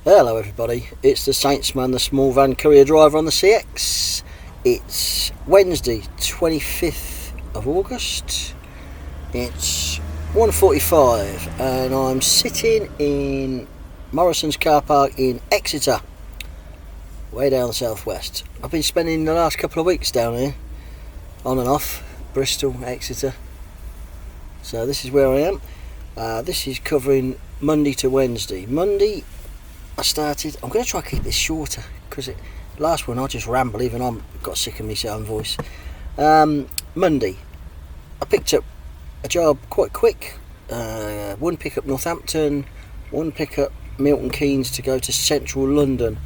Hello everybody, it's the Saintsman, the small van courier driver on the CX. It's Wednesday 25th of August. It's 1:45 and I'm sitting in Morrison's car park in Exeter, way down the southwest. I've been spending the last couple of weeks down here, on and off, Bristol, Exeter. So this is where I am. This is covering Monday to Wednesday. Monday I'm going to try to keep this shorter because last one I just ramble, even I got sick of my own voice. Monday I picked up a job quite quick. One pickup Northampton, one pickup Milton Keynes to go to central London.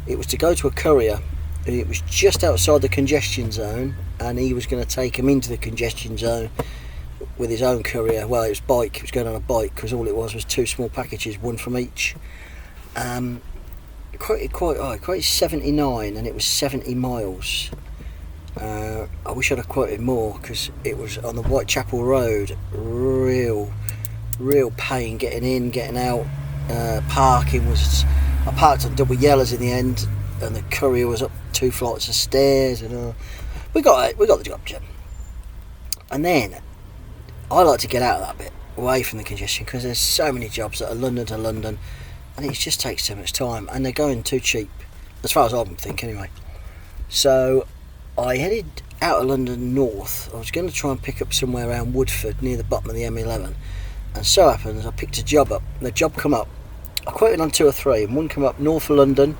It was to go to a courier. It was just outside the congestion zone and he was going to take him into the congestion zone with his own courier. Well, it was bike, he was going on a bike because all it was two small packages, one from each. Quoted 79 and it was 70 miles. I wish I'd have quoted more because it was on the Whitechapel Road. Real pain getting in, getting out. Parking was, I parked on double yellows in the end and the courier was up 2 flights of stairs and we got the job done. And then I like to get out of that bit, away from the congestion, because there's so many jobs that are London to London and it just takes too much time and they're going too cheap, as far as I think anyway. So I headed out of London north. I was going to try and pick up somewhere around Woodford near the bottom of the M11, and so happens I picked a job up and the job come up, I quoted on 2 or 3 and one come up north of London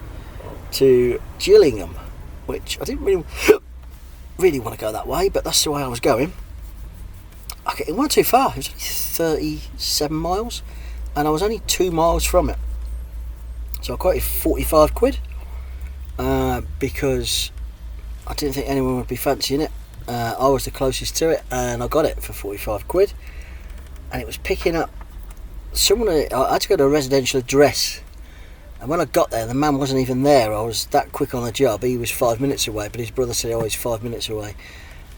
to Gillingham, which I didn't really want to go that way, but that's the way I was going. It wasn't too far, it was only 37 miles and I was only 2 miles from it. So I quoted 45 quid because I didn't think anyone would be fancying it. I was the closest to it and I got it for 45 quid. And it was picking up someone. I had to go to a residential address. And when I got there, the man wasn't even there. I was that quick on the job. He was 5 minutes away, but his brother said, he's 5 minutes away.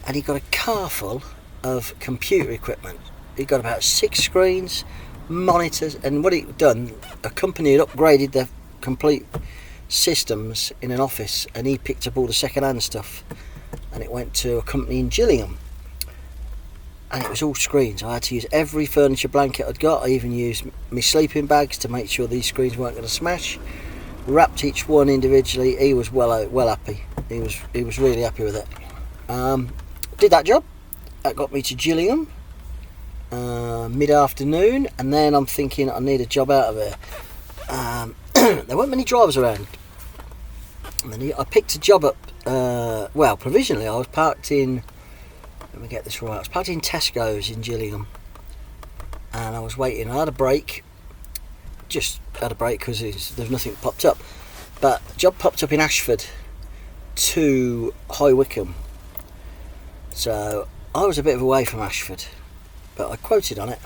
And he got a car full of computer equipment. He got about 6 screens, monitors, and what he'd done, a company had upgraded their complete systems in an office and he picked up all the second-hand stuff and it went to a company in Gillingham and it was all screens. I had to use every furniture blanket I'd got. I even used my sleeping bags to make sure these screens weren't going to smash. Wrapped each one individually. He was well happy. He was really happy with it. Did that job. That got me to Gillingham mid-afternoon, and then I'm thinking I need a job out of here. There weren't many drivers around. And then I picked a job up, provisionally I was parked in, let me get this right, I was parked in Tesco's in Gillingham and I was waiting. I had a break, just had a break because there's nothing popped up, but the job popped up in Ashford to High Wycombe. So I was a bit away from Ashford, but I quoted on it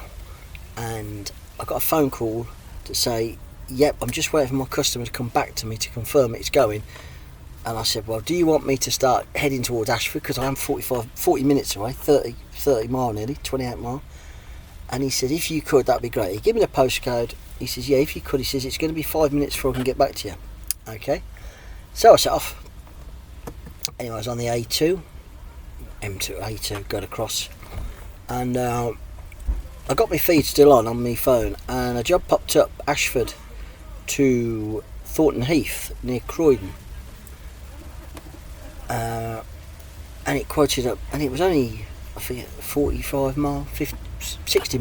and I got a phone call to say, yep, I'm just waiting for my customer to come back to me to confirm it's going. And I said, well, do you want me to start heading towards Ashford, because I am 40 minutes away, 30 mile nearly, 28 mile. And he said, if you could, that'd be great. He gave me the postcode. He says, yeah, if you could. He says, it's going to be 5 minutes before I can get back to you. Okay, so I set off. Anyway, I was on the A2, got across, and I got my feed still on my phone, and a job popped up, Ashford to Thornton Heath near Croydon, and it quoted up, and it was only, I forget, 45 mile, 50, 60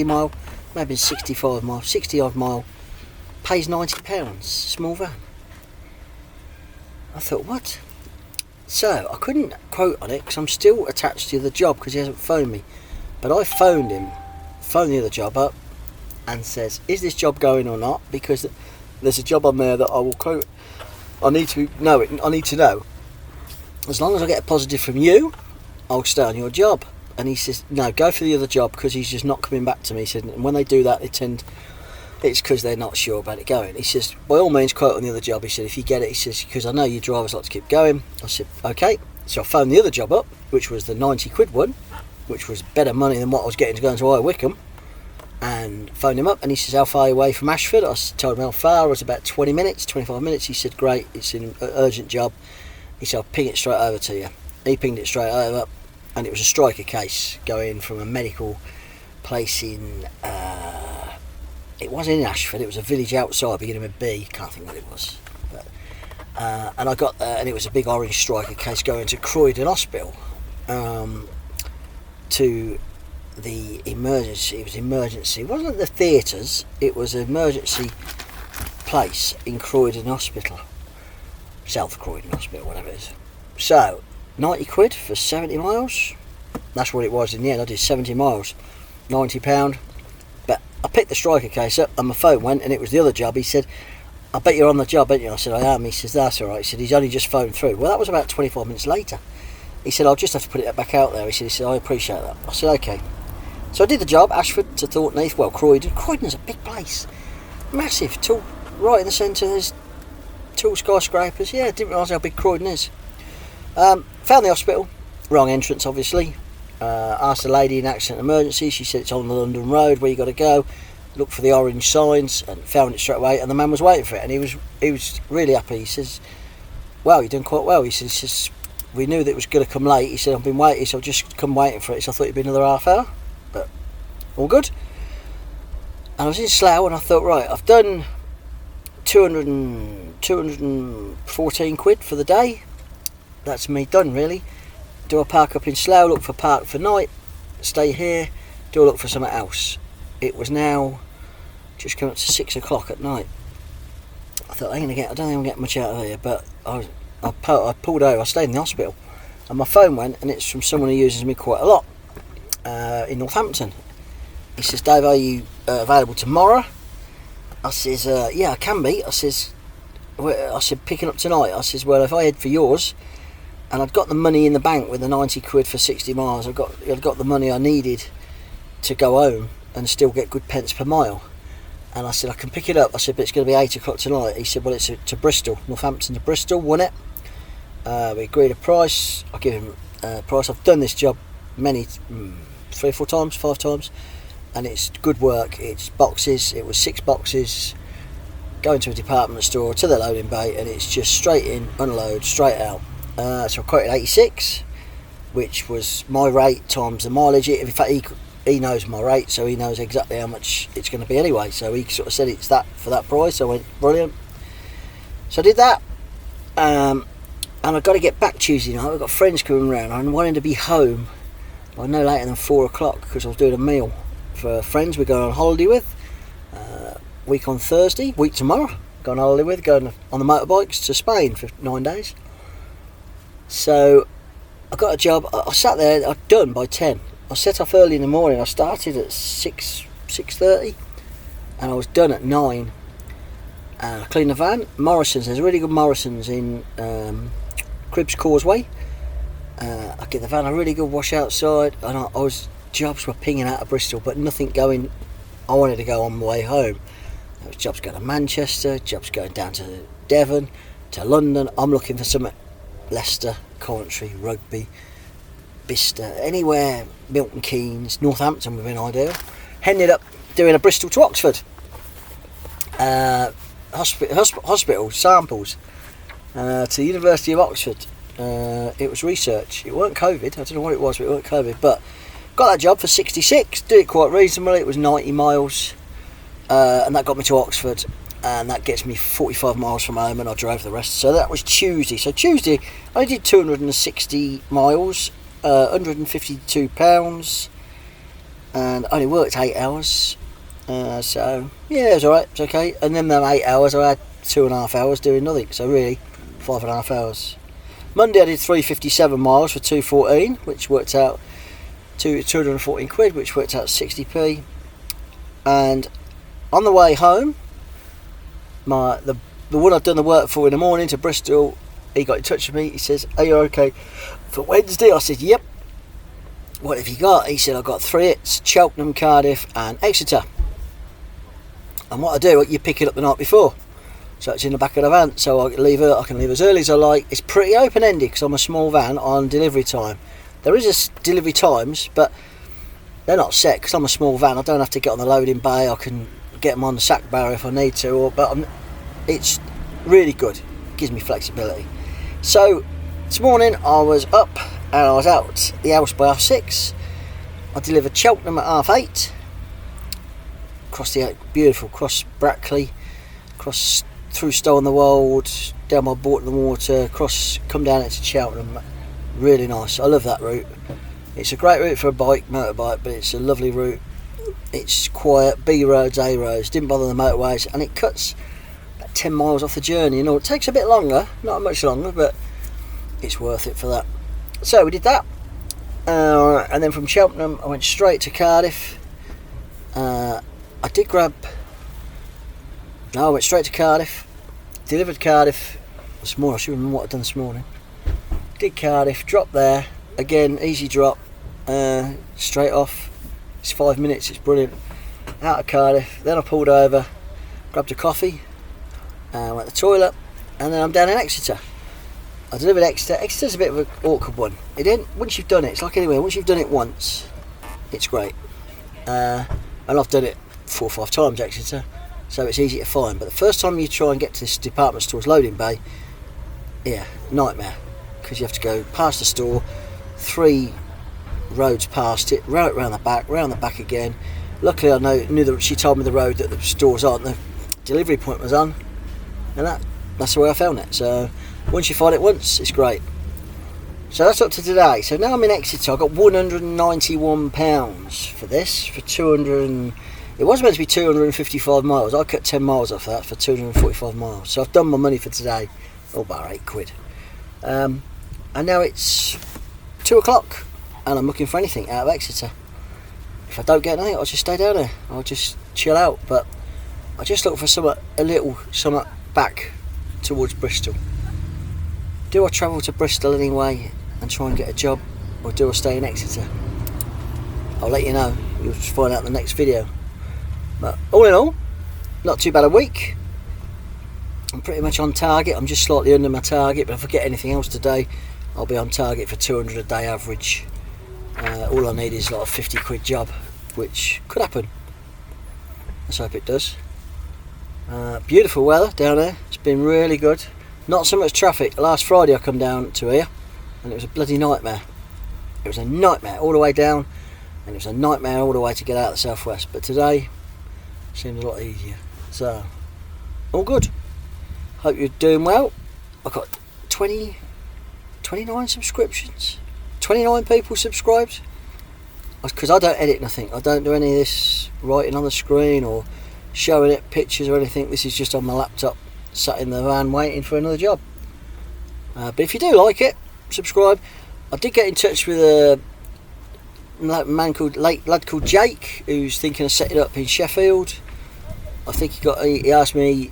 mile, maybe 65 mile, 60 odd mile, pays £90, small van. I thought, what? So I couldn't quote on it because I'm still attached to the job because he hasn't phoned me, but I phoned the other job up and says, is this job going or not, because there's a job on there that I will quote. I need to know. As long as I get a positive from you, I'll stay on your job. And he says, no, go for the other job, because he's just not coming back to me. He said, and when they do that, it's because they're not sure about it going. He says, by all means, quote on the other job. He said, if you get it, he says, because I know you drivers like to keep going. I said, okay. So I phoned the other job up, which was the 90 quid one, which was better money than what I was getting to go into High Wycombe. and phoned him up, and he says, how far are you away from Ashford? I told him how far. It was about 20 minutes, 25 minutes. He said, great, it's an urgent job. He said, I'll ping it straight over to you. He pinged it straight over, and it was a striker case going from a medical place in it wasn't in Ashford, it was a village outside beginning with B, can't think what it was, but, and I got there, and it was a big orange striker case going to Croydon Hospital, to the emergency. It was emergency, it wasn't the theatres, it was an emergency place in Croydon Hospital, South Croydon Hospital, whatever it is. So 90 quid for 70 miles, that's what it was in the end. I did 70 miles, £90. But I picked the striker case up and my phone went, and it was the other job. He said, I bet you're on the job, aren't you? I said, I am. He says, that's alright. He said, he's only just phoned through. Well, that was about 25 minutes later. He said, I'll just have to put it back out there. He said, I appreciate that. I said, okay. So I did the job, Ashford to Thornton, well, Croydon. Croydon's a big place, massive, tall, right in the centre. There's tall skyscrapers. Yeah, I didn't realise how big Croydon is. Found the hospital, wrong entrance obviously. Asked the lady in accident emergency. She said it's on the London Road where you got to go. Looked for the orange signs and found it straight away, and the man was waiting for it, and he was really happy. He says, well, you're doing quite well. He says we knew that it was going to come late. He said, I've been waiting, so I've just come waiting for it, so I thought it'd be another half hour, but all good. And I was in Slough, and I thought, right, I've done 214 quid for the day. That's me done, really. Do I park up in Slough, look for park for night, stay here, do I look for something else? It was now just coming up to 6 o'clock at night. I thought, I don't think I'm going to get much out of here, but I pulled over. I stayed in the hospital, and my phone went, and it's from someone who uses me quite a lot in Northampton. He says, Dave, are you available tomorrow? I says, yeah, I can be. I said, picking up tonight. I says, well, if I head for yours, and I'd got the money in the bank with the 90 quid for 60 miles, I'd got the money I needed to go home and still get good pence per mile. And I said, I can pick it up. I said, but it's going to be 8 o'clock tonight. He said, well, it's to Bristol, Northampton to Bristol, wasn't it? We agreed a price. I give him a price. I've done this job many, 3 or 4 times, 5 times, and it's good work. It's boxes. It was 6 boxes going to a department store to the loading bay, and it's just straight in, unload, straight out. So I quoted 86, which was my rate times the mileage. In fact, he knows my rate, so he knows exactly how much it's going to be anyway. So he sort of said it's that for that price. I went, brilliant. So I did that, and I've got to get back Tuesday night. I've got friends coming around. I'm wanting to be home by no later than 4 o'clock because I was doing a meal for friends we're going on holiday with. Week on Thursday, week tomorrow, going on holiday with, going on the motorbikes to Spain for 9 days. So I got a job. I sat there. I'd done by 10. I set off early in the morning. I started at 6:30, and I was done at 9. I cleaned the van. Morrison's. There's really good Morrison's in Cribbs Causeway. I get the van a really good wash outside, and jobs were pinging out of Bristol, but nothing going. I wanted to go on my way home. There was jobs going to Manchester, jobs going down to Devon, to London. I'm looking for something. Leicester, Coventry, Rugby, Bicester, anywhere, Milton Keynes, Northampton would have been ideal. Ended up doing a Bristol to Oxford hospital samples to the University of Oxford. It was research. It weren't COVID. I don't know what it was, but it weren't COVID. But got that job for 66. Did it quite reasonably. It was 90 miles, and that got me to Oxford. And that gets me 45 miles from home, and I drove the rest. So that was Tuesday. So Tuesday, I did 260 miles, £152, and I only worked 8 hours. So yeah, it was alright. It's okay. And then them 8 hours, I had 2.5 hours doing nothing. So really, 5.5 hours. Monday, I did 357 miles for 214, which worked out 214 quid, which worked out 60p. And on the way home, the one I'd done the work for in the morning to Bristol, he got in touch with me. He says, are you okay for Wednesday? I said, yep. What have you got? He said, I've got 3 hits, Cheltenham, Cardiff and Exeter. And what I do, you pick it up the night before, so it's in the back of the van, so I can leave as early as I like. It's pretty open-ended because I'm a small van on delivery time. There is delivery times, but they're not set because I'm a small van. I don't have to get on the loading bay. I can get them on the sack barrier if I need to, it's really good. It gives me flexibility. So this morning I was up and I was out the house by 6:30. I delivered Cheltenham at 8:30. Across the beautiful, cross Brackley, cross through Stow on the Wold, down my Bourton the Water, come down into Cheltenham. Really nice. I love that route. It's a great route for a motorbike, but it's a lovely route. It's quiet, B roads, A roads, didn't bother the motorways, and it cuts about 10 miles off the journey. It takes a bit longer, not much longer, but it's worth it for that. So we did that, and then from Cheltenham I went straight to Cardiff. I went straight to Cardiff, delivered Cardiff this morning. I should remember what I'd done this morning. Did Cardiff, dropped there, again, easy drop, straight off. It's 5 minutes, it's brilliant. Out of Cardiff, then I pulled over, grabbed a coffee, went to the toilet, and then I'm down in Exeter. I delivered Exeter. Exeter's a bit of an awkward one. Once you've done it, it's like anywhere, once you've done it once, it's great. And I've done it 4 or 5 times, Exeter, so it's easy to find. But the first time you try and get to this department store's loading bay, nightmare, because you have to go past the store, 3 roads past it, round the back again. Luckily I knew that she told me the road that the store's on, the delivery point was on, and that's the way I found it. So once you find it once, it's great. So that's up to today. So now I'm in Exeter. I got £191 for this, for 200. It was meant to be 255 miles. I cut 10 miles off that for 245 miles. So I've done my money for today. About £8. And now it's 2 o'clock, and I'm looking for anything out of Exeter. If I don't get anything, I'll just stay down there. I'll just chill out. But I just look for something back towards Bristol. Do I travel to Bristol anyway and try and get a job, or do I stay in Exeter? I'll let you know. You'll just find out in the next video. But all in all, not too bad a week. I'm pretty much on target. I'm just slightly under my target, but if I get anything else today, I'll be on target for 200 a day average. All I need is like a £50 job, which could happen. Let's hope it does. Beautiful weather down there. It's been really good. Not so much traffic. Last Friday I come down to here and it was a bloody nightmare. It was a nightmare all the way down, and it was a nightmare all the way to get out of the southwest. But today seems a lot easier. So all good. Hope you're doing well. I've got 29 subscriptions. 29 people subscribed. Because I don't edit nothing. I don't do any of this writing on the screen or showing it pictures or anything. This is just on my laptop, sat in the van waiting for another job. But if you do like it, subscribe. I did get in touch with a lad called Jake, who's thinking of setting up in Sheffield. I think he asked me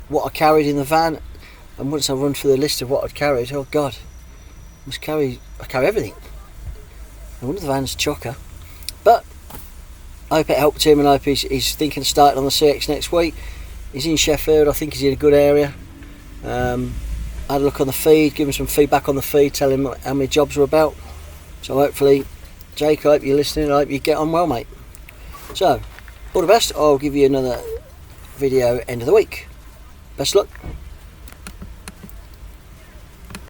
what I carried in the van, and once I run through the list of what I'd carried, oh god, I carry everything. No wonder the van's chocker. But I hope it helped him, and I hope he's thinking of starting on the CX next week. He's in Sheffield. I think he's in a good area. I had a look on the feed, give him some feedback on the feed, tell him how many jobs were about. So hopefully, Jake, I hope you're listening. I hope you get on well, mate. So all the best. I'll give you another video end of the week. Best luck.